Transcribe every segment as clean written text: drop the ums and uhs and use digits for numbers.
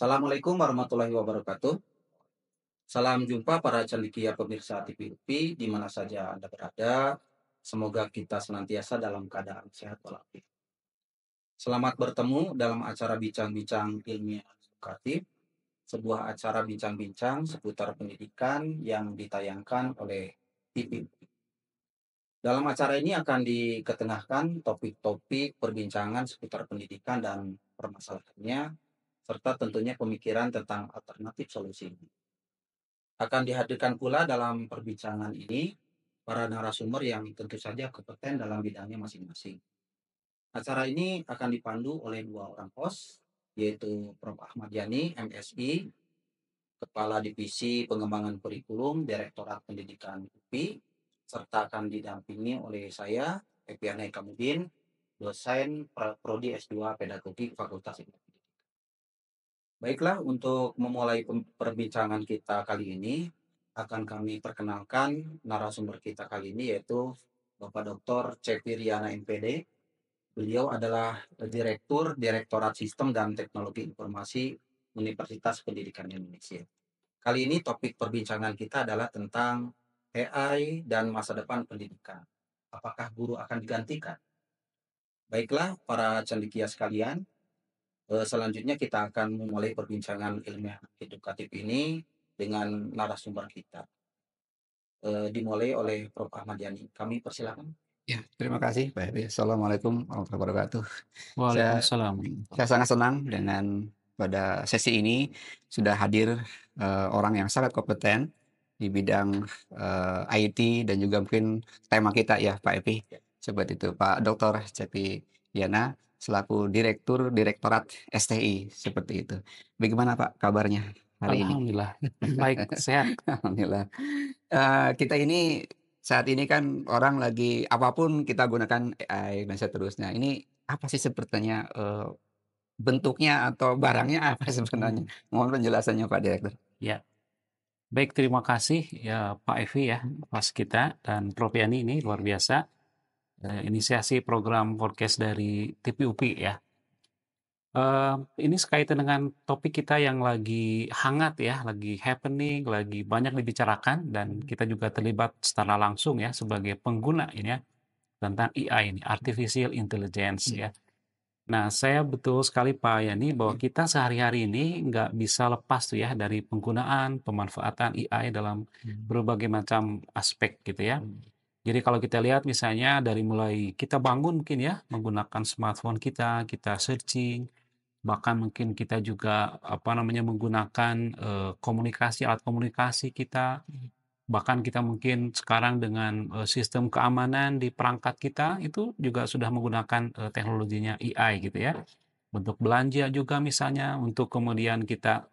Assalamualaikum warahmatullahi wabarakatuh. Salam jumpa para cendekia pemirsa TV UPI di mana saja Anda berada. Semoga kita senantiasa dalam keadaan sehat walafiat. Selamat bertemu dalam acara bincang-bincang ilmiah edukatif, sebuah acara bincang-bincang seputar pendidikan yang ditayangkan oleh TV UPI. Dalam acara ini akan diketengahkan topik-topik perbincangan seputar pendidikan dan permasalahannya, serta tentunya pemikiran tentang alternatif solusi. Akan dihadirkan pula dalam perbincangan ini para narasumber yang tentu saja kompeten dalam bidangnya masing-masing. Acara ini akan dipandu oleh dua orang host, yaitu Prof. Ahmad Yani, MSI, Kepala Divisi Pengembangan Kurikulum Direktorat Pendidikan UPI, serta akan didampingi oleh saya, Epiana Kamudin, dosen Prodi S2 Pedagogi Fakultas Ilmu Pendidikan. Baiklah, untuk memulai perbincangan kita kali ini, akan kami perkenalkan narasumber kita kali ini yaitu Bapak Dr. Cepi Riana MPD. Beliau adalah Direktur Direktorat Sistem dan Teknologi Informasi Universitas Pendidikan Indonesia. Kali ini topik perbincangan kita adalah tentang AI dan masa depan pendidikan. Apakah guru akan digantikan? Baiklah, para cendekia sekalian, selanjutnya kita akan memulai perbincangan ilmiah edukatif ini dengan narasumber kita. Dimulai oleh Prof. Ahmad Yani. Kami persilakan. Ya, terima kasih Pak Heri. Assalamualaikum warahmatullahi wabarakatuh. Saya Waalaikumsalam. saya sangat senang dengan pada sesi ini sudah hadir orang yang sangat kompeten di bidang IT dan juga mungkin tema kita ya Pak Epi. Seperti itu Pak Dr. Cepi Yana selaku Direktorat STI seperti itu. Bagaimana Pak kabarnya hari ini? Alhamdulillah. Baik, sehat. Alhamdulillah. Kita ini saat ini kan orang lagi apapun kita gunakan AI dan seterusnya. Ini apa sih sebetulnya bentuknya atau barangnya apa sebenarnya? Mohon penjelasannya Pak Direktur. Ya. Baik, terima kasih ya Pak Evi ya, host kita, dan Prof. Yani ini luar biasa. Inisiasi program podcast dari TPUPI ya. Ini sekaitan dengan topik kita yang lagi hangat ya, lagi happening, lagi banyak dibicarakan, dan kita juga terlibat secara langsung ya sebagai pengguna ini ya, tentang AI ini, Artificial Intelligence ya. Nah, saya betul sekali Pak Yani bahwa kita sehari-hari ini nggak bisa lepas tuh ya dari penggunaan, pemanfaatan AI dalam berbagai macam aspek gitu ya. Jadi kalau kita lihat misalnya dari mulai kita bangun mungkin ya, menggunakan smartphone kita, kita searching, bahkan mungkin kita juga menggunakan komunikasi, alat komunikasi kita, bahkan kita mungkin sekarang dengan sistem keamanan di perangkat kita itu juga sudah menggunakan teknologinya AI gitu ya. Untuk belanja juga misalnya, untuk kemudian kita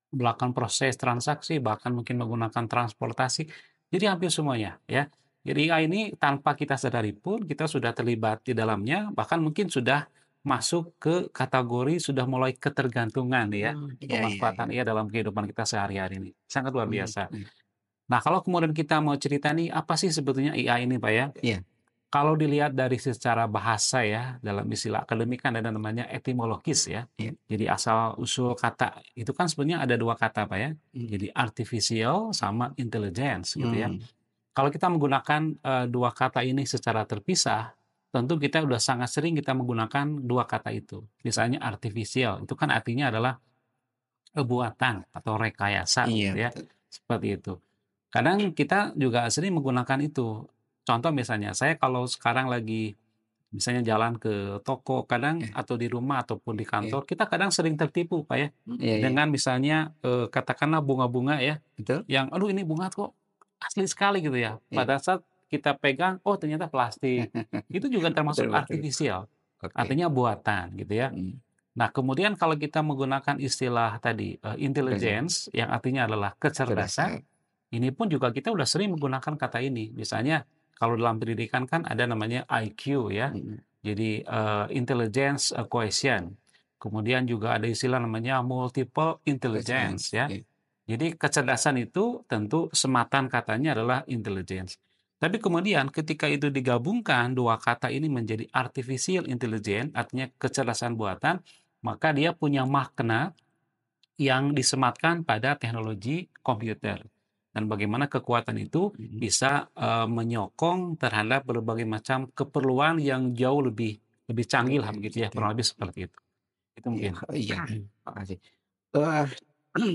melakukan proses transaksi, bahkan mungkin menggunakan transportasi. Jadi hampir semuanya ya. Jadi AI ini tanpa kita sadari pun kita sudah terlibat di dalamnya, bahkan mungkin sudah masuk ke kategori sudah mulai ketergantungan ya, pemanfaatan AI dalam kehidupan kita sehari-hari ini. Sangat luar biasa. Nah, kalau kemudian kita mau cerita nih, apa sih sebetulnya AI ini, Pak ya? Iya. Kalau dilihat dari secara bahasa ya, dalam istilah akademik kan ada namanya etimologis ya. Iya. Jadi asal-usul kata, itu kan sebenarnya ada dua kata, Pak ya. Jadi artificial sama intelligence gitu ya. Kalau kita menggunakan dua kata ini secara terpisah, tentu kita udah sangat sering kita menggunakan dua kata itu. Misalnya artificial, itu kan artinya adalah buatan atau rekayasa Iya, gitu ya. betul. Seperti itu. Kadang kita juga sering menggunakan itu. Contoh misalnya, saya kalau sekarang lagi misalnya jalan ke toko kadang atau di rumah ataupun di kantor, kita kadang sering tertipu Pak ya. Iya, iya. Dengan misalnya katakanlah bunga-bunga ya, Betul. yang aduh ini bunga kok asli sekali gitu ya. Iya. Pada saat kita pegang, oh ternyata plastik. Itu juga termasuk Betul, betul. artificial. Oke. Artinya buatan gitu ya. Nah, kemudian kalau kita menggunakan istilah tadi intelligence yang artinya adalah kecerdasan, ini pun juga kita udah sering menggunakan kata ini. Misalnya kalau dalam pendidikan kan ada namanya IQ ya. Jadi intelligence quotient. Kemudian juga ada istilah namanya multiple intelligence ya. Jadi kecerdasan itu tentu sematan katanya adalah intelligence. Tapi kemudian ketika itu digabungkan dua kata ini menjadi artificial intelligence, artinya kecerdasan buatan, maka dia punya makna yang disematkan pada teknologi komputer. Dan bagaimana kekuatan itu bisa menyokong terhadap berbagai macam keperluan yang jauh lebih canggih lah begitu ya, kurang lebih seperti itu. Itu Iya, mungkin. iya. Makasih. Eh,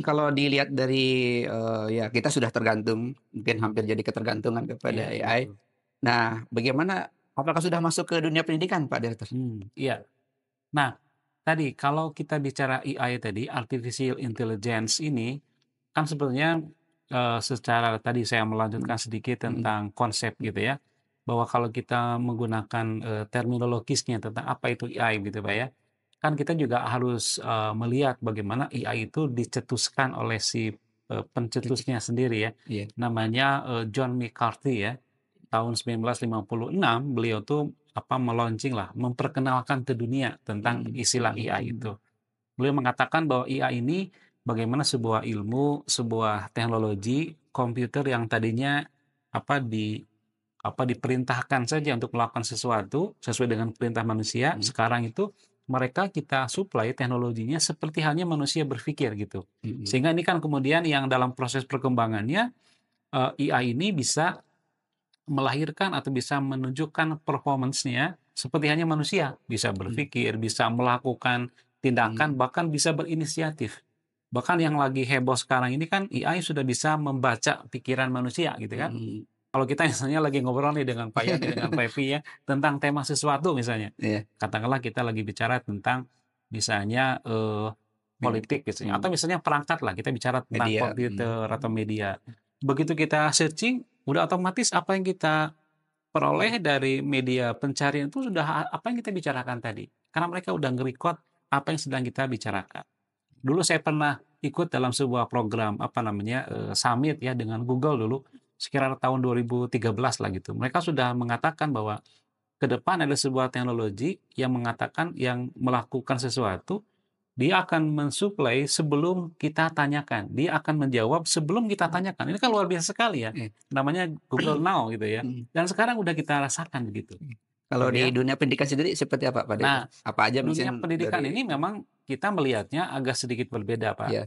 kalau dilihat dari ya kita sudah tergantung, mungkin hampir jadi ketergantungan kepada Iya, AI. betul. Nah, bagaimana? Apakah sudah masuk ke dunia pendidikan, Pak Direktur? Iya. Nah, tadi kalau kita bicara AI tadi, artificial intelligence ini kan sebetulnya secara tadi saya melanjutkan sedikit tentang konsep gitu ya, bahwa kalau kita menggunakan terminologisnya tentang apa itu AI gitu Pak ya, kan kita juga harus melihat bagaimana AI itu dicetuskan oleh si pencetusnya sendiri ya, Iya. namanya John McCarthy ya. Tahun 1956 beliau tuh meluncing lah, memperkenalkan ke dunia tentang istilah AI itu. Beliau mengatakan bahwa AI ini bagaimana sebuah ilmu, sebuah teknologi komputer yang tadinya apa di diperintahkan saja untuk melakukan sesuatu sesuai dengan perintah manusia. Sekarang itu mereka kita supply teknologinya seperti halnya manusia berpikir gitu. Sehingga ini kan kemudian yang dalam proses perkembangannya AI ini bisa melahirkan atau bisa menunjukkan performance-nya seperti hanya manusia, bisa berpikir, bisa melakukan tindakan, bahkan bisa berinisiatif. Bahkan yang lagi heboh sekarang ini kan AI sudah bisa membaca pikiran manusia gitu kan. Kalau kita misalnya lagi ngobrol nih dengan Pak Yani, dengan Pak Evi ya, tentang tema sesuatu misalnya. Iya. Katakanlah kita lagi bicara tentang misalnya politik misalnya, atau misalnya perangkat lah, kita bicara tentang Media. komputer atau media. Begitu kita searching, udah otomatis apa yang kita peroleh dari media pencarian itu sudah apa yang kita bicarakan tadi. Karena mereka udah nge-record apa yang sedang kita bicarakan. Dulu saya pernah ikut dalam sebuah program summit ya dengan Google dulu sekitar tahun 2013 lah gitu. Mereka sudah mengatakan bahwa ke depan ada sebuah teknologi yang mengatakan yang melakukan sesuatu dia akan mensuplai sebelum kita tanyakan. Dia akan menjawab sebelum kita tanyakan. Ini kan luar biasa sekali ya. Iya. Namanya Google Now gitu ya. Dan sekarang udah kita rasakan begitu. Kalau Gitu di ya. dunia pendidikan sendiri seperti apa, Pak Direktur? Nah, Apa aja dunia mungkin pendidikan dari ini memang kita melihatnya agak sedikit berbeda, Pak. ya.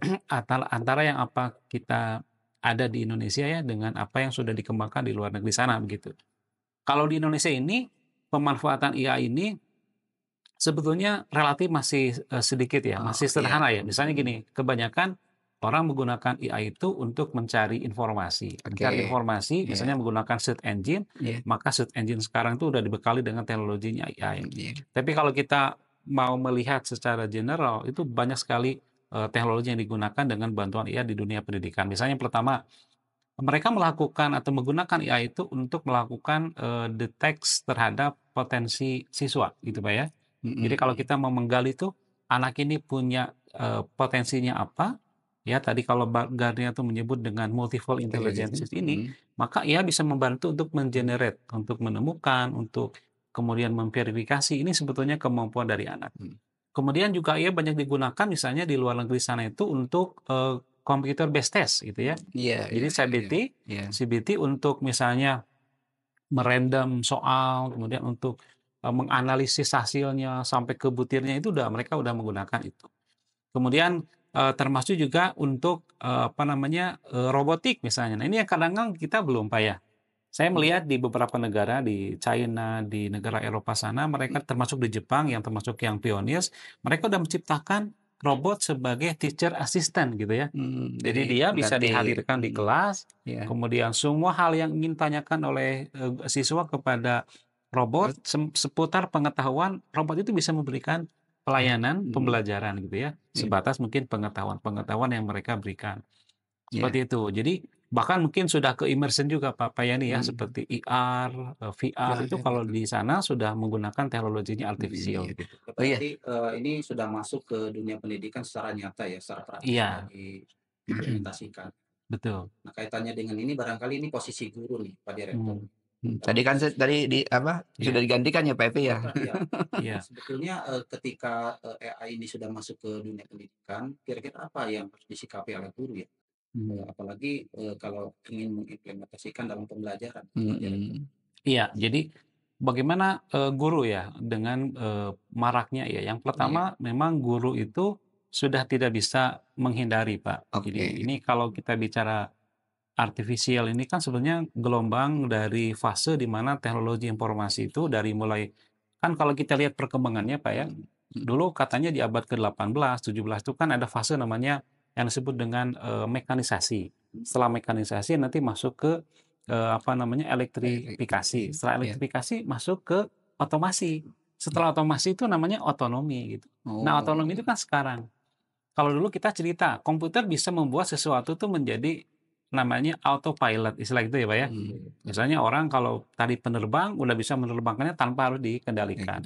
Antara yang apa kita ada di Indonesia ya dengan apa yang sudah dikembangkan di luar negeri sana begitu. Kalau di Indonesia ini pemanfaatan AI ini sebetulnya relatif masih sedikit ya, masih sederhana ya. Misalnya gini, kebanyakan orang menggunakan AI itu untuk mencari informasi. Mencari informasi, Iya. misalnya menggunakan search engine, Iya. maka search engine sekarang itu udah dibekali dengan teknologinya AI. Iya. Tapi kalau kita mau melihat secara general, itu banyak sekali teknologi yang digunakan dengan bantuan AI di dunia pendidikan. Misalnya yang pertama, mereka melakukan atau menggunakan AI itu untuk melakukan deteks terhadap potensi siswa, gitu Pak ya. Jadi kalau kita mau menggali tuh anak ini punya potensinya apa, ya tadi kalau Gardner tuh menyebut dengan multiple intelligence ini, maka ia bisa membantu untuk mengenerate, untuk menemukan, untuk kemudian memverifikasi ini sebetulnya kemampuan dari anak. Kemudian juga ia banyak digunakan misalnya di luar negeri sana itu untuk computer based test gitu ya. Iya. Jadi CBT untuk misalnya merandom soal, kemudian untuk menganalisis hasilnya sampai ke butirnya itu mereka udah menggunakan itu. Kemudian termasuk juga untuk robotik misalnya. Nah, ini yang kadang-kadang kita belum Pak ya. Saya melihat di beberapa negara di China, di negara Eropa sana, mereka termasuk di Jepang yang termasuk yang pioneers, mereka udah menciptakan robot sebagai teacher assistant gitu ya. Jadi dia bisa dihadirkan di kelas, kemudian semua hal yang ingin tanyakan oleh siswa kepada robot seputar pengetahuan, robot itu bisa memberikan pelayanan pembelajaran gitu ya, sebatas mungkin pengetahuan yang mereka berikan. Seperti itu. Jadi bahkan mungkin sudah ke immersion juga Pak Yani ya, seperti IR, VR itu kalau di sana sudah menggunakan teknologinya artifisial gitu. Berarti ini sudah masuk ke dunia pendidikan secara nyata ya, secara praktis Iya, diimplementasikan. betul. Nah, kaitannya dengan ini barangkali ini posisi guru nih, Pak Direktur. Tadi kan sudah digantikan ya Pak Evi ya. Iya. Sebetulnya ketika AI ini sudah masuk ke dunia pendidikan, kira-kira apa yang harus disikapi oleh guru ya? Apalagi kalau ingin mengimplementasikan dalam pembelajaran. Iya, jadi bagaimana guru ya dengan maraknya ya. Yang pertama memang guru itu sudah tidak bisa menghindari, Pak. Oke. Jadi ini kalau kita bicara artifisial ini kan sebenarnya gelombang dari fase di mana teknologi informasi itu dari mulai kan kalau kita lihat perkembangannya, Pak ya, dulu katanya di abad ke-18, 17 itu kan ada fase namanya yang disebut dengan mekanisasi. Setelah mekanisasi nanti masuk ke apa namanya elektrifikasi. Setelah Ya. elektrifikasi masuk ke otomasi. Setelah otomasi itu namanya otonomi gitu. Nah, otonomi itu kan sekarang. Kalau dulu kita cerita, komputer bisa membuat sesuatu itu menjadi namanya autopilot, istilah itu ya Pak ya. Misalnya orang kalau tadi penerbang udah bisa menerbangkannya tanpa harus dikendalikan.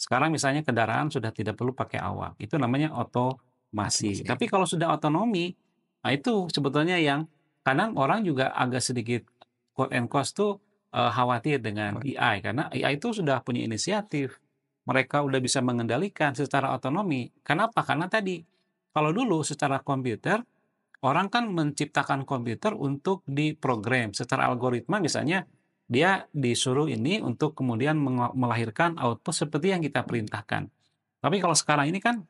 Sekarang misalnya kendaraan sudah tidak perlu pakai awak, itu namanya otomasi. Tapi kalau sudah otonomi, nah itu sebetulnya yang kadang orang juga agak sedikit quote and quote tuh khawatir dengan AI karena AI itu sudah punya inisiatif. Mereka udah bisa mengendalikan secara otonomi. Kenapa? Karena tadi kalau dulu secara komputer, orang kan menciptakan komputer untuk diprogram secara algoritma misalnya dia disuruh ini untuk kemudian melahirkan output seperti yang kita perintahkan. Tapi kalau sekarang ini kan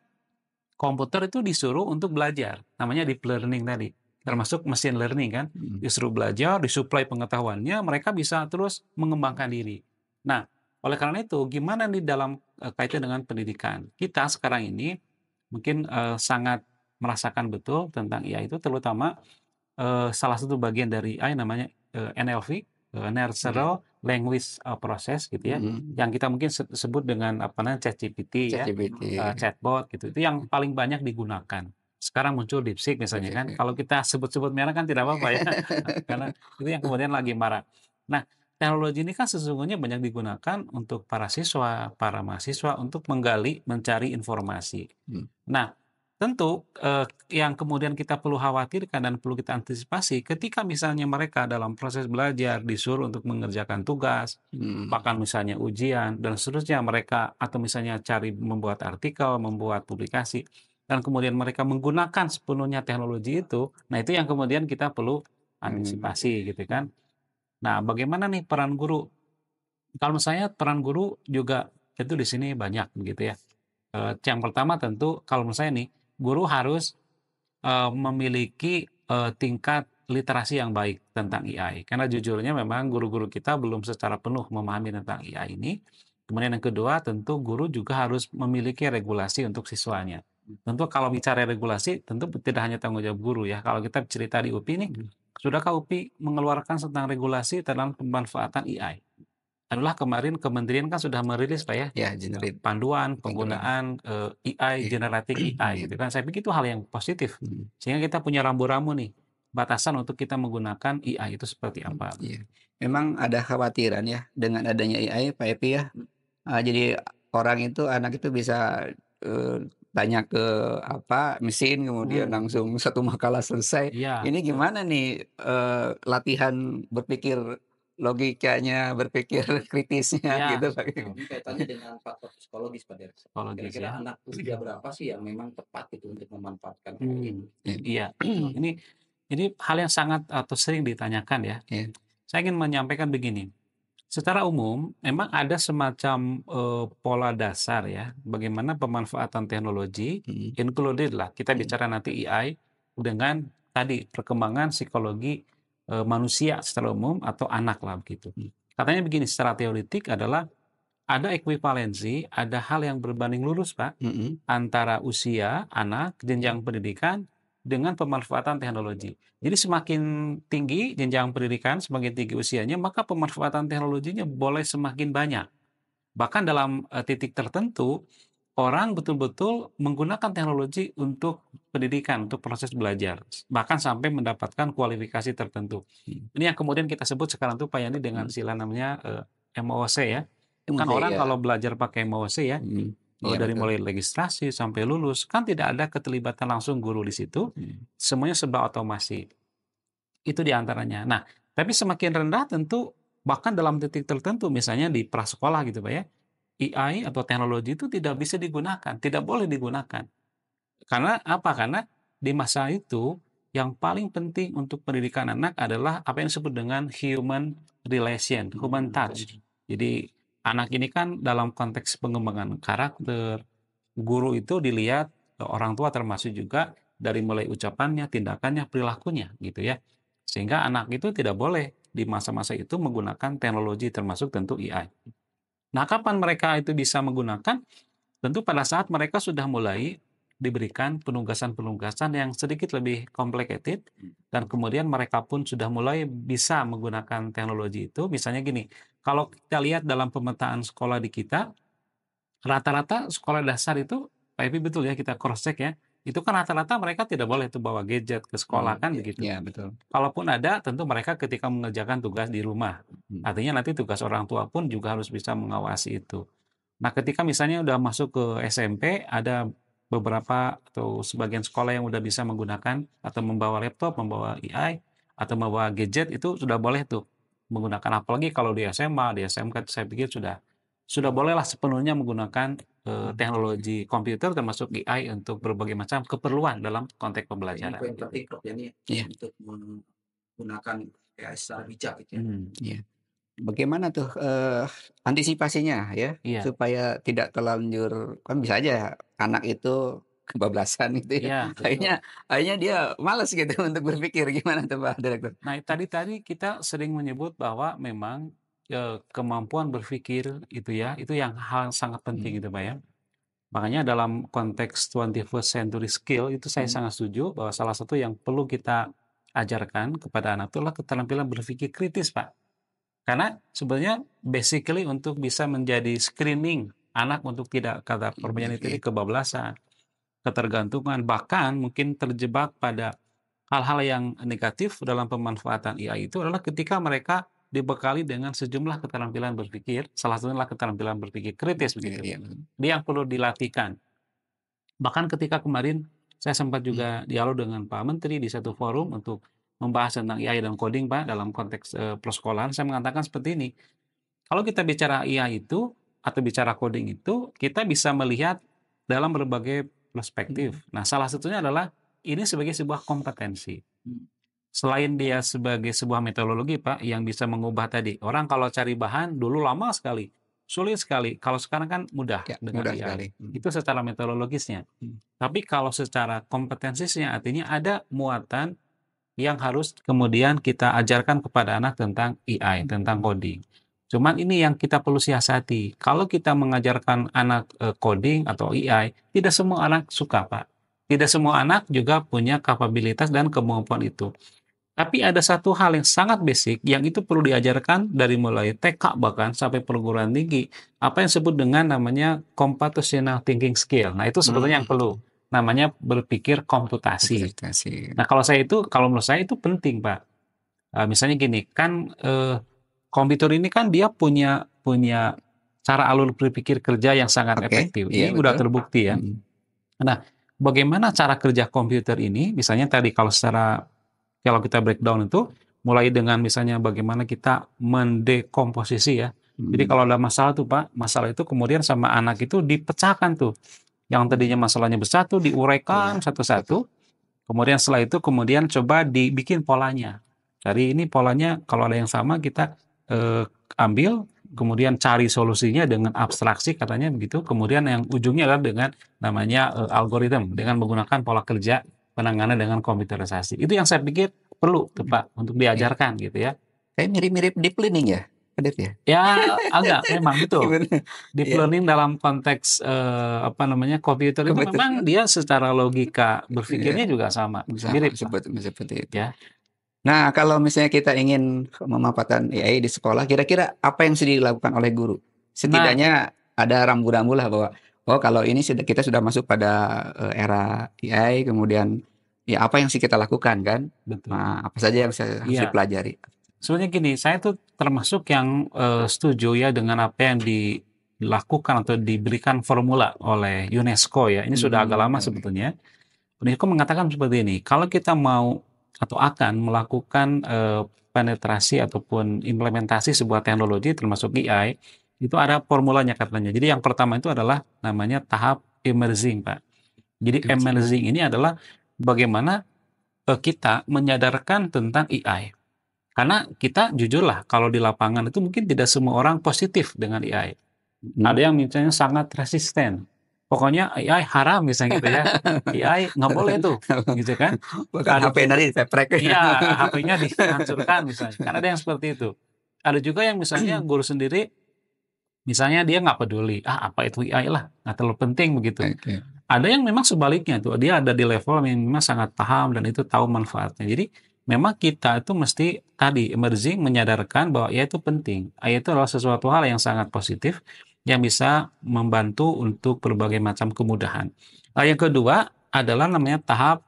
komputer itu disuruh untuk belajar, namanya deep learning tadi, termasuk machine learning kan, disuruh belajar, disuplai pengetahuannya, mereka bisa terus mengembangkan diri. Nah, oleh karena itu, gimana nih dalam kaitan dengan pendidikan? Kita sekarang ini mungkin sangat merasakan betul tentang AI itu, terutama salah satu bagian dari AI namanya NLV, Natural Language Process gitu ya, yang kita mungkin sebut dengan apa namanya ChatGPT ya, chatbot gitu, itu yang paling banyak digunakan. Sekarang muncul DeepSeek misalnya kan, kalau kita sebut-sebut merek kan tidak apa-apa ya, karena itu yang kemudian lagi marak. Nah, teknologi ini kan sesungguhnya banyak digunakan untuk para siswa, para mahasiswa untuk menggali, mencari informasi. Nah, tentu yang kemudian kita perlu khawatirkan dan perlu kita antisipasi ketika misalnya mereka dalam proses belajar disuruh untuk mengerjakan tugas, bahkan misalnya ujian dan seterusnya mereka atau misalnya cari membuat artikel, membuat publikasi dan kemudian mereka menggunakan sepenuhnya teknologi itu, nah itu yang kemudian kita perlu antisipasi gitu kan. Nah, bagaimana nih peran guru? Kalau misalnya peran guru juga itu di sini banyak begitu ya. Yang pertama tentu kalau menurut saya nih, guru harus memiliki tingkat literasi yang baik tentang AI. Karena jujurnya memang guru-guru kita belum secara penuh memahami tentang AI ini. Kemudian yang kedua, tentu guru juga harus memiliki regulasi untuk siswanya. Tentu kalau bicara regulasi, tentu tidak hanya tanggung jawab guru ya. Kalau kita cerita di UPI nih, sudahkah UPI mengeluarkan tentang regulasi tentang pemanfaatan AI? Adalah kemarin kementerian kan sudah merilis Pak ya, panduan penggunaan AI, generating AI gitu kan. Saya pikir itu hal yang positif. Sehingga kita punya rambu-rambu nih, batasan untuk kita menggunakan AI itu seperti apa. Iya. Memang ada khawatiran ya dengan adanya AI Pak Epi ya. Jadi orang itu, anak itu bisa tanya ke mesin kemudian langsung satu makalah selesai. Iya. Ini gimana nih latihan berpikir logikanya, berpikir kritisnya Iya, gitu Pak? Ini kaitannya dengan faktor psikologis Pak Dersa. Psikologis Kira-kira ya. anak usia berapa sih yang memang tepat itu untuk memanfaatkan AI ini? Iya. Ini hal yang sangat atau sering ditanyakan ya. Iya. Saya ingin menyampaikan begini. Secara umum, memang ada semacam pola dasar ya, bagaimana pemanfaatan teknologi, included lah, kita bicara nanti AI, dengan tadi perkembangan psikologi manusia secara umum atau anak lah begitu. Katanya begini, secara teoretik adalah ada ekuivalensi, ada hal yang berbanding lurus Pak, antara usia anak, jenjang pendidikan, dengan pemanfaatan teknologi. Jadi semakin tinggi jenjang pendidikan, semakin tinggi usianya, maka pemanfaatan teknologinya boleh semakin banyak. Bahkan dalam titik tertentu, orang betul-betul menggunakan teknologi untuk pendidikan, untuk proses belajar. Bahkan sampai mendapatkan kualifikasi tertentu. Ini yang kemudian kita sebut sekarang tuh Pak Yani dengan istilah namanya MOOC ya. Kan orang kalau belajar pakai MOOC ya, dari mulai registrasi sampai lulus, kan tidak ada keterlibatan langsung guru di situ, semuanya serba otomasi. Itu diantaranya. Nah, tapi semakin rendah tentu, bahkan dalam titik tertentu, misalnya di prasekolah gitu Pak ya, AI atau teknologi itu tidak bisa digunakan, tidak boleh digunakan. Karena apa? Karena di masa itu, yang paling penting untuk pendidikan anak adalah apa yang disebut dengan human relation, human touch. Jadi anak ini kan dalam konteks pengembangan karakter, guru itu dilihat orang tua termasuk juga dari mulai ucapannya, tindakannya, perilakunya gitu ya. Sehingga anak itu tidak boleh di masa-masa itu menggunakan teknologi termasuk tentu AI. Nah, kapan mereka itu bisa menggunakan? Tentu pada saat mereka sudah mulai diberikan penugasan-penugasan yang sedikit lebih complicated dan kemudian mereka pun sudah mulai bisa menggunakan teknologi itu. Misalnya gini, kalau kita lihat dalam pemetaan sekolah di kita, rata-rata sekolah dasar itu, Pak Evi betul ya kita cross check ya, itu kan rata-rata mereka tidak boleh tuh bawa gadget ke sekolah kan begitu. Ya, betul. Kalaupun ada, tentu mereka ketika mengerjakan tugas di rumah. Artinya nanti tugas orang tua pun juga harus bisa mengawasi itu. Nah, ketika misalnya udah masuk ke SMP, ada beberapa atau sebagian sekolah yang udah bisa menggunakan atau membawa laptop, membawa AI, atau membawa gadget, itu sudah boleh tuh menggunakan. Apalagi kalau di SMA, di SMK, saya pikir sudah bolehlah sepenuhnya menggunakan teknologi komputer termasuk AI untuk berbagai macam keperluan dalam konteks Ini pembelajaran. poin penting Prof ya, Iya. untuk menggunakan AI secara bijak gitu ya. Iya. Bagaimana tuh antisipasinya ya Iya, supaya tidak terlanjur, kan bisa aja anak itu kebablasan gitu ya. iya. Akhirnya dia malas gitu untuk berpikir, gimana tuh Pak Direktur? Nah, tadi kita sering menyebut bahwa memang kemampuan berpikir itu ya, itu yang hal sangat penting gitu Pak ya. Makanya dalam konteks 21st century skill itu saya sangat setuju bahwa salah satu yang perlu kita ajarkan kepada anak itu adalah keterampilan berpikir kritis, Pak. Karena sebenarnya basically untuk bisa menjadi screening anak untuk tidak, kata pertanyaan itu, kebablasan, ketergantungan, bahkan mungkin terjebak pada hal-hal yang negatif dalam pemanfaatan AI itu adalah ketika mereka dibekali dengan sejumlah keterampilan berpikir, salah satunya adalah keterampilan berpikir kritis begitu. Iya, betul. Dia yang perlu dilatihkan. Bahkan ketika kemarin saya sempat juga dialog dengan Pak Menteri di satu forum untuk membahas tentang AI dan coding, Pak, dalam konteks persekolahan, saya mengatakan seperti ini. Kalau kita bicara AI itu atau bicara coding itu, kita bisa melihat dalam berbagai perspektif. Nah, salah satunya adalah ini sebagai sebuah kompetensi. Selain dia sebagai sebuah metodologi, Pak, yang bisa mengubah tadi. Orang kalau cari bahan dulu lama sekali, sulit sekali. Kalau sekarang kan mudah Ya, dengan mudah AI. sekali. Itu secara metodologisnya. Tapi kalau secara kompetensinya, artinya ada muatan yang harus kemudian kita ajarkan kepada anak tentang AI, tentang coding. Cuman ini yang kita perlu siasati. Kalau kita mengajarkan anak coding atau AI, tidak semua anak suka, Pak. Tidak semua anak juga punya kapabilitas dan kemampuan itu. Tapi ada satu hal yang sangat basic, yang itu perlu diajarkan dari mulai TK bahkan sampai perguruan tinggi. Apa yang disebut dengan namanya computational thinking skill. Nah, itu sebetulnya yang perlu. Namanya berpikir komputasi. Nah, kalau menurut saya itu penting, Pak. Misalnya gini, kan komputer ini kan dia punya cara alur berpikir kerja yang sangat efektif. Iya, Ini udah betul. terbukti ya. Nah, bagaimana cara kerja komputer ini? Misalnya tadi kalau kita breakdown itu, mulai dengan misalnya bagaimana kita mendekomposisi ya. Jadi kalau ada masalah tuh Pak, masalah itu kemudian sama anak itu dipecahkan tuh. Yang tadinya masalahnya besar tuh diuraikan satu-satu. Kemudian setelah itu kemudian coba dibikin polanya. Jadi ini polanya kalau ada yang sama kita ambil, kemudian cari solusinya dengan abstraksi katanya begitu. Kemudian yang ujungnya adalah dengan namanya algoritma dengan menggunakan pola kerja penanganan dengan komputerisasi. Itu yang saya pikir perlu tuh Pak untuk diajarkan gitu ya. Kayak mirip-mirip deep learning ya, Kadep ya? Ya agak memang betul. Gimana? Deep Iya. learning dalam konteks komputer itu Komputer. memang dia secara logika berpikirnya juga sama, mirip Pak. Seperti itu. Ya. Nah, kalau misalnya kita ingin memanfaatkan AI di sekolah, kira-kira apa yang sudah dilakukan oleh guru? Setidaknya ada rambu-rambu lah bahwa kalau ini kita sudah masuk pada era AI, kemudian ya apa yang sih kita lakukan kan? Betul. Nah, apa saja yang harus Iya. dipelajari? Sebenarnya gini, saya tuh termasuk yang setuju ya dengan apa yang dilakukan atau diberikan formula oleh UNESCO ya. Ini sudah agak lama sebetulnya. UNESCO mengatakan seperti ini, kalau kita mau atau akan melakukan penetrasi ataupun implementasi sebuah teknologi termasuk AI, itu ada formulanya katanya. Jadi yang pertama itu adalah namanya tahap emerging, Pak. Jadi emerging ini adalah bagaimana kita menyadarkan tentang AI. Karena kita jujurlah, kalau di lapangan itu mungkin tidak semua orang positif dengan AI. Ada yang misalnya sangat resisten. pokoknya AI haram misalnya gitu ya. AI nggak boleh tuh, gitu kan. Bahkan Ada HP tadi diteprek. iya, HP-nya dihancurkan misalnya. Kan ada yang seperti itu. Ada juga yang misalnya guru sendiri, misalnya dia nggak peduli, apa itu AI lah, nggak terlalu penting begitu. Oke. Ada yang memang sebaliknya tuh, dia ada di level yang memang sangat paham dan itu tahu manfaatnya. Jadi memang kita itu mesti tadi emerging menyadarkan bahwa AI itu penting. AI itu adalah sesuatu hal yang sangat positif yang bisa membantu untuk berbagai macam kemudahan. Yang kedua adalah namanya tahap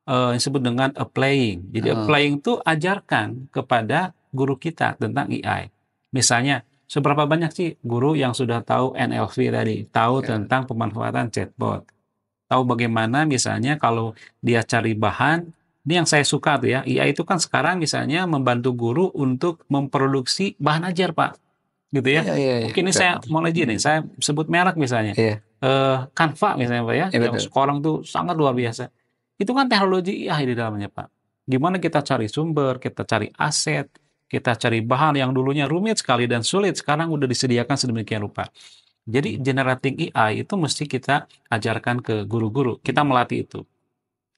yang disebut dengan applying. Jadi Oh, applying itu ajarkan kepada guru kita tentang AI. Misalnya, seberapa banyak sih guru yang sudah tahu NLP tadi, tahu ya. tentang pemanfaatan chatbot, tahu bagaimana misalnya kalau dia cari bahan, ini yang saya suka tuh ya, AI itu kan sekarang misalnya membantu guru untuk memproduksi bahan ajar, Pak. Gitu ya. Iya, iya, iya. Mungkin ini Betul, saya betul. mau lagi nih, saya sebut merek misalnya. Iya, Canva misalnya Pak ya, iya yang betul. sekarang tuh sangat luar biasa. Itu kan teknologi AI di dalamnya Pak. Gimana kita cari sumber, kita cari aset, kita cari bahan yang dulunya rumit sekali dan sulit, sekarang udah disediakan sedemikian rupa. Jadi generating AI itu mesti kita ajarkan ke guru-guru, kita melatih itu.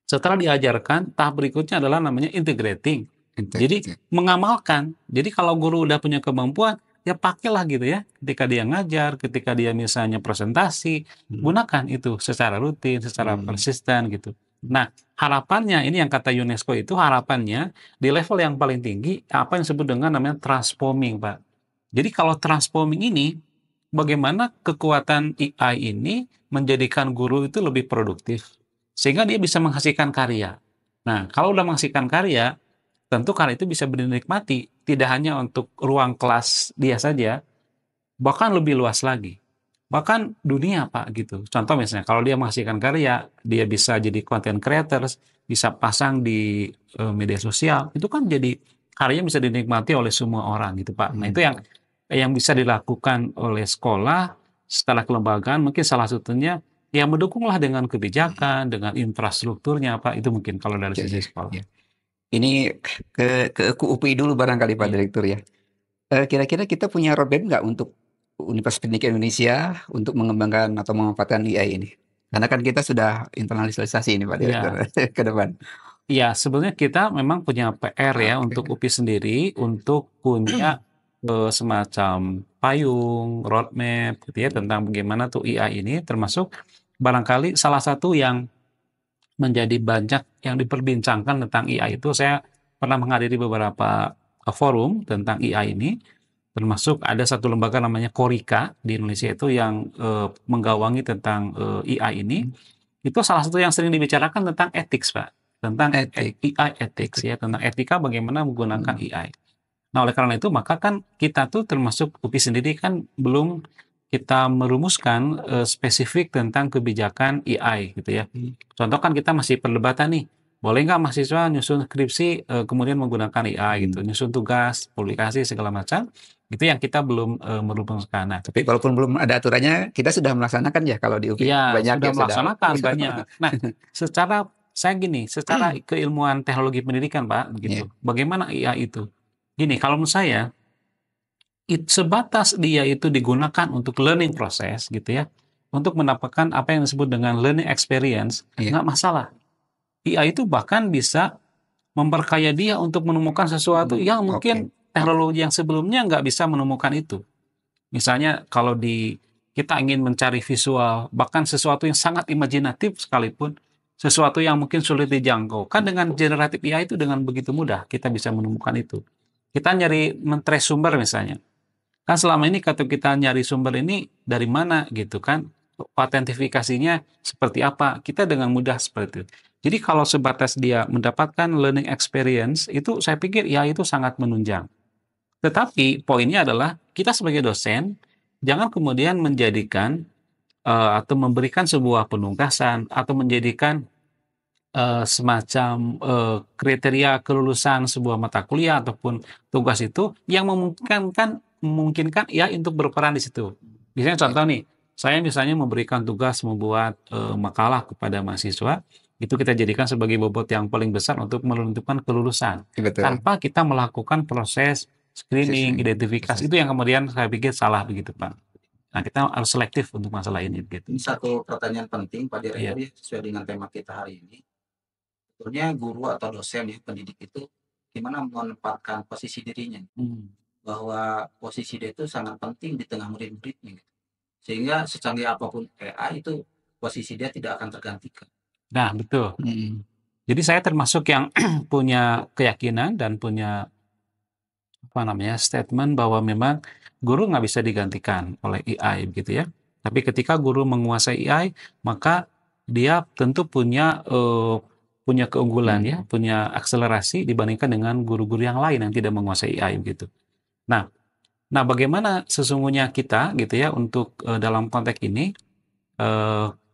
Setelah diajarkan, tahap berikutnya adalah namanya integrating. Jadi Integrity. mengamalkan. Jadi kalau guru udah punya kemampuan, ya pakailah gitu ya. Ketika dia ngajar, ketika dia misalnya presentasi, Hmm. gunakan itu secara rutin, secara Hmm. persisten gitu. Nah, harapannya ini yang kata UNESCO itu harapannya di level yang paling tinggi apa yang disebut dengan namanya transforming, Pak. Jadi kalau transforming ini bagaimana kekuatan AI ini menjadikan guru itu lebih produktif sehingga dia bisa menghasilkan karya. Nah, kalau udah menghasilkan karya, tentu karya itu bisa dinikmati tidak hanya untuk ruang kelas dia saja, bahkan lebih luas lagi. Bahkan dunia, Pak, gitu. Contoh misalnya, kalau dia menghasilkan karya, dia bisa jadi content creators, bisa pasang di media sosial, itu kan jadi karya bisa dinikmati oleh semua orang gitu, Pak. Nah, itu Hmm. yang bisa dilakukan oleh sekolah setelah kelembagaan, mungkin salah satunya ya mendukunglah dengan kebijakan, dengan infrastrukturnya, Pak. Itu mungkin kalau dari Ya, sisi ya, sekolah. ya. Ini ke UPI dulu barangkali Pak Iya. Direktur ya. Kira-kira kita punya roadmap nggak untuk Universitas Pendidikan Indonesia untuk mengembangkan atau memanfaatkan AI ini? Karena kan kita sudah internalisasi ini Pak Direktur Iya. ke depan. Iya, sebenarnya kita memang punya PR ya untuk Oke. UPI sendiri untuk punya semacam payung, roadmap gitu ya tentang bagaimana tuh AI ini termasuk barangkali salah satu yang menjadi banyak yang diperbincangkan tentang AI itu saya pernah menghadiri beberapa forum tentang AI ini termasuk ada satu lembaga namanya Korika di Indonesia itu yang menggawangi tentang AI ini itu salah satu yang sering dibicarakan tentang etik, Pak. Tentang Etik. AI ethics ya, tentang etika bagaimana menggunakan Hmm. AI. Nah, oleh karena itu maka kan kita tuh termasuk UPI sendiri kan belum kita merumuskan spesifik tentang kebijakan AI gitu ya. Contoh kan kita masih perdebatan nih, boleh nggak mahasiswa nyusun skripsi kemudian menggunakan AI gitu, Hmm. nyusun tugas, publikasi segala macam, itu yang kita belum merumuskan. Nah, Tapi walaupun belum ada aturannya, kita sudah melaksanakan ya kalau di UPI iya, banyak sudah ya sudah. melaksanakan banyak. Nah, secara keilmuan teknologi pendidikan, Pak, Ya. gitu. Bagaimana AI itu? Gini, kalau menurut saya, sebatas dia itu digunakan untuk learning proses, gitu ya, untuk mendapatkan apa yang disebut dengan learning experience, Iya. nggak masalah. AI itu bahkan bisa memperkaya dia untuk menemukan sesuatu yang Oke. mungkin teknologi yang sebelumnya nggak bisa menemukan itu. Misalnya kalau kita ingin mencari visual, bahkan sesuatu yang sangat imajinatif sekalipun, sesuatu yang mungkin sulit dijangkau. Kan dengan generatif AI itu dengan begitu mudah kita bisa menemukan itu. Kita nyari men-trace sumber misalnya. Kan selama ini kalau kita nyari sumber ini dari mana gitu kan, autentifikasinya seperti apa, kita dengan mudah seperti itu. Jadi kalau sebatas dia mendapatkan learning experience, itu saya pikir ya itu sangat menunjang. Tetapi poinnya adalah kita sebagai dosen jangan kemudian menjadikan atau memberikan sebuah penugasan atau menjadikan semacam kriteria kelulusan sebuah mata kuliah ataupun tugas itu yang memungkinkan ya untuk berperan di situ. Misalnya Ya, contoh nih, saya misalnya memberikan tugas membuat makalah kepada mahasiswa, itu kita jadikan sebagai bobot yang paling besar untuk menentukan kelulusan. betul. Tanpa kita melakukan proses screening, Sisi- identifikasi, sisi- itu yang kemudian saya pikir salah begitu, Pak. Nah, kita harus selektif untuk masalah ini gitu. Ini satu pertanyaan penting Pak Iya. Direktur ya, sesuai dengan tema kita hari ini. Sebetulnya guru atau dosen ya, pendidik itu gimana menempatkan posisi dirinya, bahwa posisi dia itu sangat penting di tengah murid-muridnya gitu. Sehingga secanggih apapun AI itu posisi dia tidak akan tergantikan. Nah, betul. Jadi saya termasuk yang punya keyakinan dan punya statement bahwa memang guru nggak bisa digantikan oleh AI gitu ya. Tapi ketika guru menguasai AI, maka dia tentu punya keunggulan ya, punya akselerasi dibandingkan dengan guru-guru yang lain yang tidak menguasai AI gitu. Nah, bagaimana sesungguhnya kita gitu ya untuk dalam konteks ini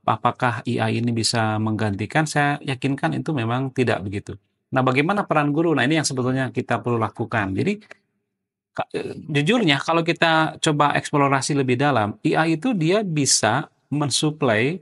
apakah AI ini bisa menggantikan? Saya yakinkan itu memang tidak begitu. Nah, bagaimana peran guru? Nah, ini yang sebetulnya kita perlu lakukan. Jadi jujurnya kalau kita coba eksplorasi lebih dalam, AI itu dia bisa mensuplai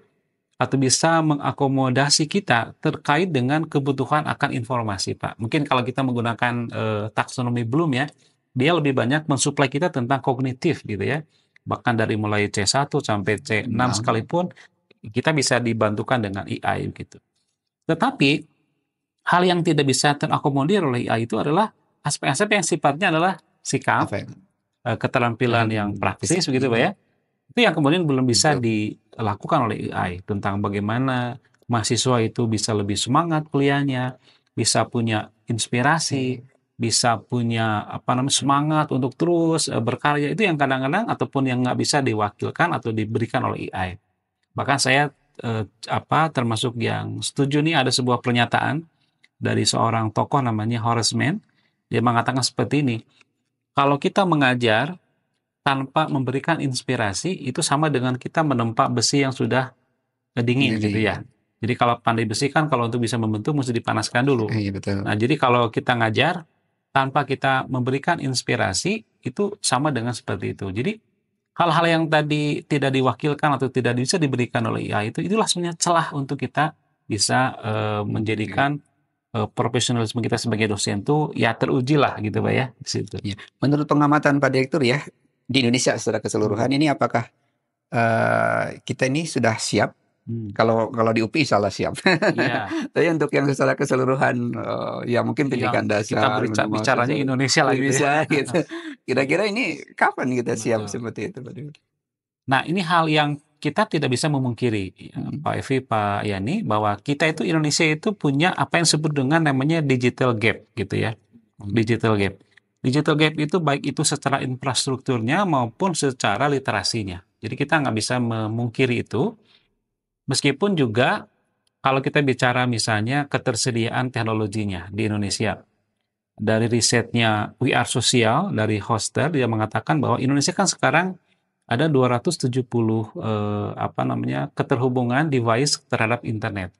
atau bisa mengakomodasi kita terkait dengan kebutuhan akan informasi, Pak. Mungkin kalau kita menggunakan taksonomi Bloom ya, dia lebih banyak mensuplai kita tentang kognitif gitu ya. Bahkan dari mulai C1 sampai C6 sekalipun kita bisa dibantukan dengan AI gitu. Tetapi hal yang tidak bisa terakomodir oleh AI itu adalah aspek-aspek yang sifatnya adalah sikap, keterampilan yang praktis begitu Pak ya. Itu yang kemudian belum bisa dilakukan oleh AI tentang bagaimana mahasiswa itu bisa lebih semangat kuliahnya, bisa punya inspirasi, bisa punya semangat untuk terus berkarya, itu yang kadang-kadang ataupun yang nggak bisa diwakilkan atau diberikan oleh AI. Bahkan saya termasuk yang setuju nih ada sebuah pernyataan dari seorang tokoh namanya Horace Mann. Dia mengatakan seperti ini, kalau kita mengajar tanpa memberikan inspirasi, itu sama dengan kita menempa besi yang sudah dingin gitu ya. Jadi kalau pandai besi kan kalau untuk bisa membentuk mesti dipanaskan dulu. Nah, jadi kalau kita ngajar tanpa kita memberikan inspirasi, itu sama dengan seperti itu. Jadi hal-hal yang tadi tidak diwakilkan atau tidak bisa diberikan oleh AI itulah sebenarnya celah untuk kita bisa menjadikan profesionalisme kita sebagai dosen tuh ya teruji lah gitu Pak ya di situ. Menurut pengamatan Pak Direktur ya, di Indonesia secara keseluruhan ini apakah kita ini sudah siap? Kalau di UPI salah siap. Tapi untuk yang secara keseluruhan ya mungkin pendidikan dasar, kita bicaranya Indonesia lah gitu ya. Gitu. Kira-kira ini kapan kita siap seperti itu Pak Direktur? Nah, ini hal yang kita tidak bisa memungkiri, Pak Evi, Pak Yani, bahwa kita itu Indonesia itu punya apa yang disebut dengan namanya digital gap gitu ya. Digital gap. Digital gap itu baik itu secara infrastrukturnya maupun secara literasinya. Jadi kita nggak bisa memungkiri itu. Meskipun juga kalau kita bicara misalnya ketersediaan teknologinya di Indonesia. Dari risetnya We Are Social, dari Hoster, dia mengatakan bahwa Indonesia kan sekarang ada 270 keterhubungan device terhadap internet.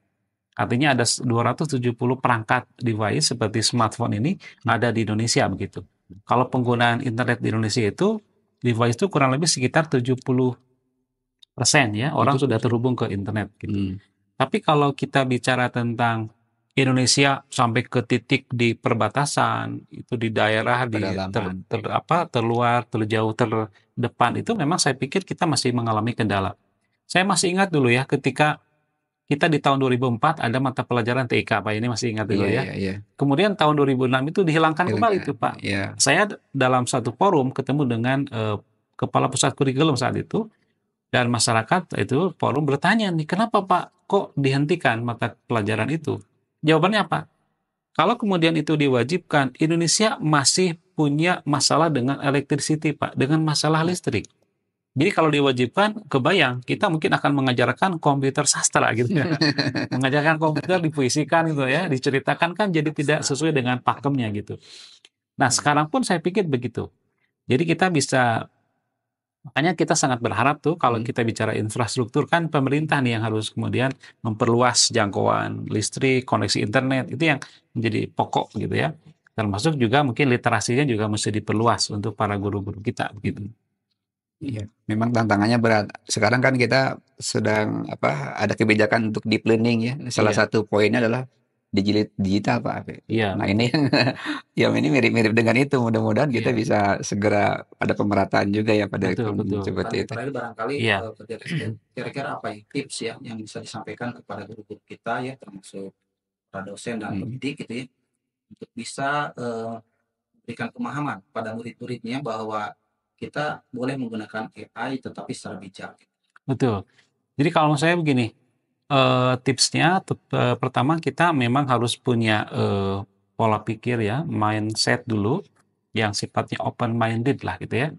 Artinya ada 270 perangkat device seperti smartphone ini ada di Indonesia begitu. Kalau penggunaan internet di Indonesia itu device itu kurang lebih sekitar 70% ya orang sudah terhubung ke internet gitu. Tapi kalau kita bicara tentang Indonesia sampai ke titik di perbatasan, itu di daerah di terluar, terjauh, terdepan, itu memang saya pikir kita masih mengalami kendala. Saya masih ingat dulu ya ketika kita di tahun 2004 ada mata pelajaran TIK, Pak, ini masih ingat dulu ya. Kemudian tahun 2006 itu dihilangkan kembali itu Pak. Saya dalam satu forum ketemu dengan kepala pusat kurikulum saat itu, dan masyarakat itu forum bertanya nih, kenapa Pak kok dihentikan mata pelajaran itu? Jawabannya apa? Kalau kemudian itu diwajibkan, Indonesia masih punya masalah dengan electricity, Pak, dengan masalah listrik. Jadi kalau diwajibkan, kebayang, kita mungkin akan mengajarkan komputer sastra gitu ya. Mengajarkan komputer dipuisikan gitu ya, diceritakan kan jadi tidak sesuai dengan pakemnya gitu. Nah, sekarang pun saya pikir begitu. Jadi kita bisa, makanya kita sangat berharap tuh kalau kita bicara infrastruktur kan pemerintah nih yang harus kemudian memperluas jangkauan listrik, koneksi internet, itu yang menjadi pokok gitu ya. Termasuk juga mungkin literasinya juga mesti diperluas untuk para guru-guru kita begitu. Iya, memang tantangannya berat. Sekarang kan kita sedang ada kebijakan untuk deep learning ya. Salah satu poinnya adalah digital Pak Ape. Iya, Nah ini yang ini mirip-mirip dengan itu. Mudah-mudahan kita iya, bisa segera ada pemerataan juga ya pada betul, betul. seperti Dan itu. terakhir barangkali Iya, kira-kira apa ya tips ya yang bisa disampaikan kepada guru-guru kita ya, termasuk para dosen dan Hmm. pendidik gitu ya, untuk bisa berikan pemahaman pada murid-muridnya bahwa kita boleh menggunakan AI tetapi secara bijak. betul. Jadi kalau saya begini, tipsnya pertama kita memang harus punya pola pikir ya, mindset dulu yang sifatnya open minded lah gitu ya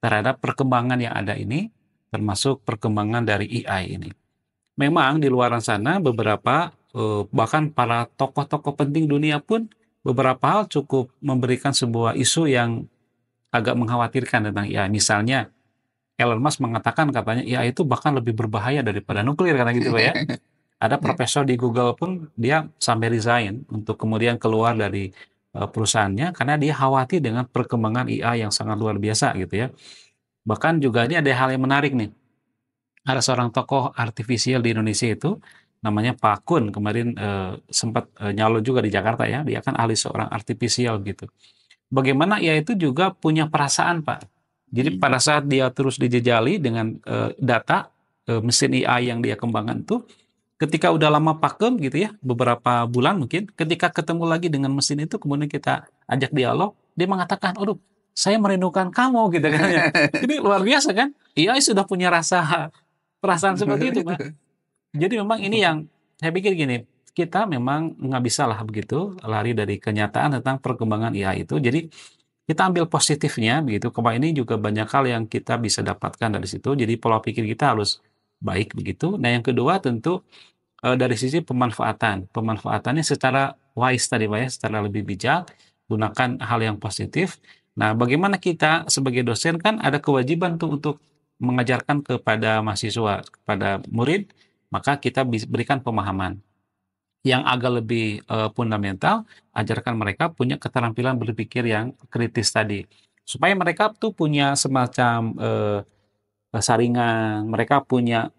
terhadap perkembangan yang ada ini, termasuk perkembangan dari AI ini. Memang di luar sana beberapa bahkan para tokoh-tokoh penting dunia pun beberapa hal cukup memberikan sebuah isu yang agak mengkhawatirkan tentang AI. Misalnya Elon Musk mengatakan katanya AI itu bahkan lebih berbahaya daripada nuklir karena gitu Pak ya. Ada profesor di Google pun dia sampai resign untuk kemudian keluar dari perusahaannya karena dia khawatir dengan perkembangan AI yang sangat luar biasa gitu ya. Bahkan juga ini ada hal yang menarik nih. Ada seorang tokoh artifisial di Indonesia itu namanya Pak Kun kemarin sempat nyalon juga di Jakarta ya. Dia kan ahli seorang artifisial gitu. Bagaimana ia itu juga punya perasaan Pak. Jadi pada saat dia terus dijejali dengan data mesin AI yang dia kembangkan itu, ketika udah lama pakem gitu ya, beberapa bulan mungkin, ketika ketemu lagi dengan mesin itu, kemudian kita ajak dialog, dia mengatakan, aduh, saya merindukan kamu gitu kan ya. Jadi luar biasa kan? AI sudah punya perasaan seperti itu, Pak. Jadi memang ini yang saya pikir gini, kita memang nggak bisa lah begitu lari dari kenyataan tentang perkembangan AI itu. Jadi kita ambil positifnya begitu. Karena ini juga banyak hal yang kita bisa dapatkan dari situ. Jadi pola pikir kita harus baik begitu. Nah yang kedua tentu dari sisi pemanfaatan. Pemanfaatannya secara wise tadi Pak ya, secara lebih bijak, gunakan hal yang positif. Nah, bagaimana kita sebagai dosen kan ada kewajiban tuh untuk mengajarkan kepada mahasiswa, kepada murid, maka kita berikan pemahaman yang agak lebih fundamental, ajarkan mereka punya keterampilan berpikir yang kritis tadi. Supaya mereka tuh punya semacam saringan, mereka punya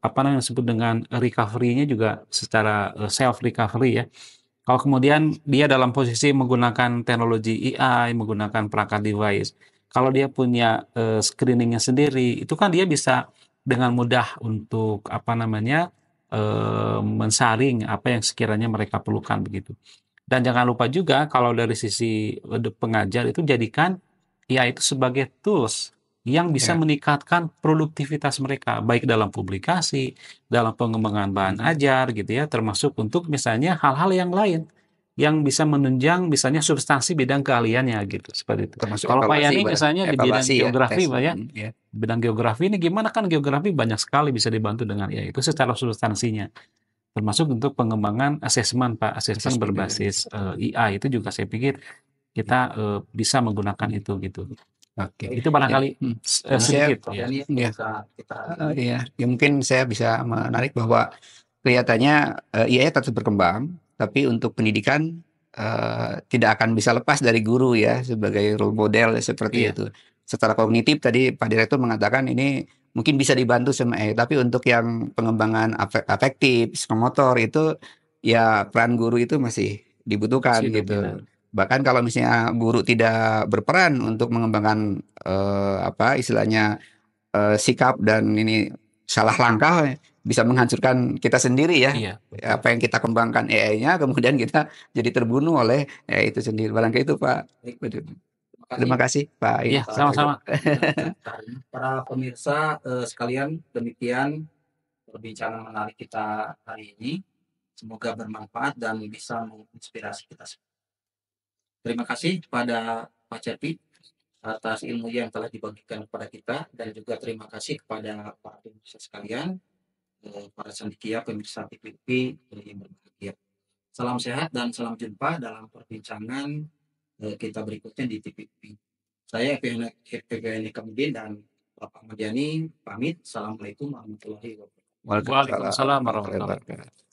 apa namanya disebut dengan recovery-nya juga secara self recovery ya. Kalau kemudian dia dalam posisi menggunakan teknologi AI, menggunakan perangkat device, kalau dia punya screeningnya sendiri, itu kan dia bisa dengan mudah untuk apa namanya mensaring apa yang sekiranya mereka perlukan begitu. Dan jangan lupa juga kalau dari sisi pengajar itu jadikan AI itu sebagai tools yang bisa Ya. meningkatkan produktivitas mereka, baik dalam publikasi, dalam pengembangan bahan ajar gitu ya, termasuk untuk misalnya hal-hal yang lain yang bisa menunjang misalnya substansi bidang keahliannya gitu, seperti itu. Termasuk Kalau Pak evaluasi Yani Pak. misalnya di bidang Evaluasi ya, geografi tes. Pak ya, Ya. bidang geografi ini gimana kan geografi banyak sekali bisa dibantu dengan ya itu secara substansinya. Termasuk untuk pengembangan asesmen Pak, asesmen Asesmen juga. berbasis AI itu juga saya pikir kita bisa menggunakan itu gitu. Oke. Itu Ya, barangkali saya sedikit Pak ya. Yani ya, bisa kita ya, ya mungkin saya bisa menarik bahwa kelihatannya IA tetap berkembang, tapi untuk pendidikan tidak akan bisa lepas dari guru ya sebagai role model seperti Iya, itu. Secara kognitif tadi Pak Direktur mengatakan ini mungkin bisa dibantu sama AI, tapi untuk yang pengembangan afektif, psikomotor itu ya peran guru itu masih dibutuhkan masih gitu. dominan. Bahkan kalau misalnya guru tidak berperan untuk mengembangkan apa istilahnya sikap dan ini salah langkah bisa menghancurkan kita sendiri ya. Iya, betul. Apa yang kita kembangkan AI-nya kemudian kita jadi terbunuh oleh AI itu sendiri. Barangkali itu Pak. baik. Waduh. Terima kasih Terima kasih Pak ini. Iya, atas sama-sama. para pemirsa sekalian, demikian perbincangan menarik kita hari ini. Semoga bermanfaat dan bisa menginspirasi kita semua. Terima kasih kepada Pak Cepi atas ilmu yang telah dibagikan kepada kita, dan juga terima kasih kepada para pemirsa sekalian, para cendekia pemirsa TVP yang berbahagia. Salam sehat dan salam jumpa dalam perbincangan kita berikutnya di TVP. Saya FPWN Kamudin dan Bapak Madiani pamit. Assalamualaikum warahmatullahi wabarakatuh. Waalaikumsalam Waalaikumsalam warahmatullahi warahmatullahi wabarakatuh. wabarakatuh.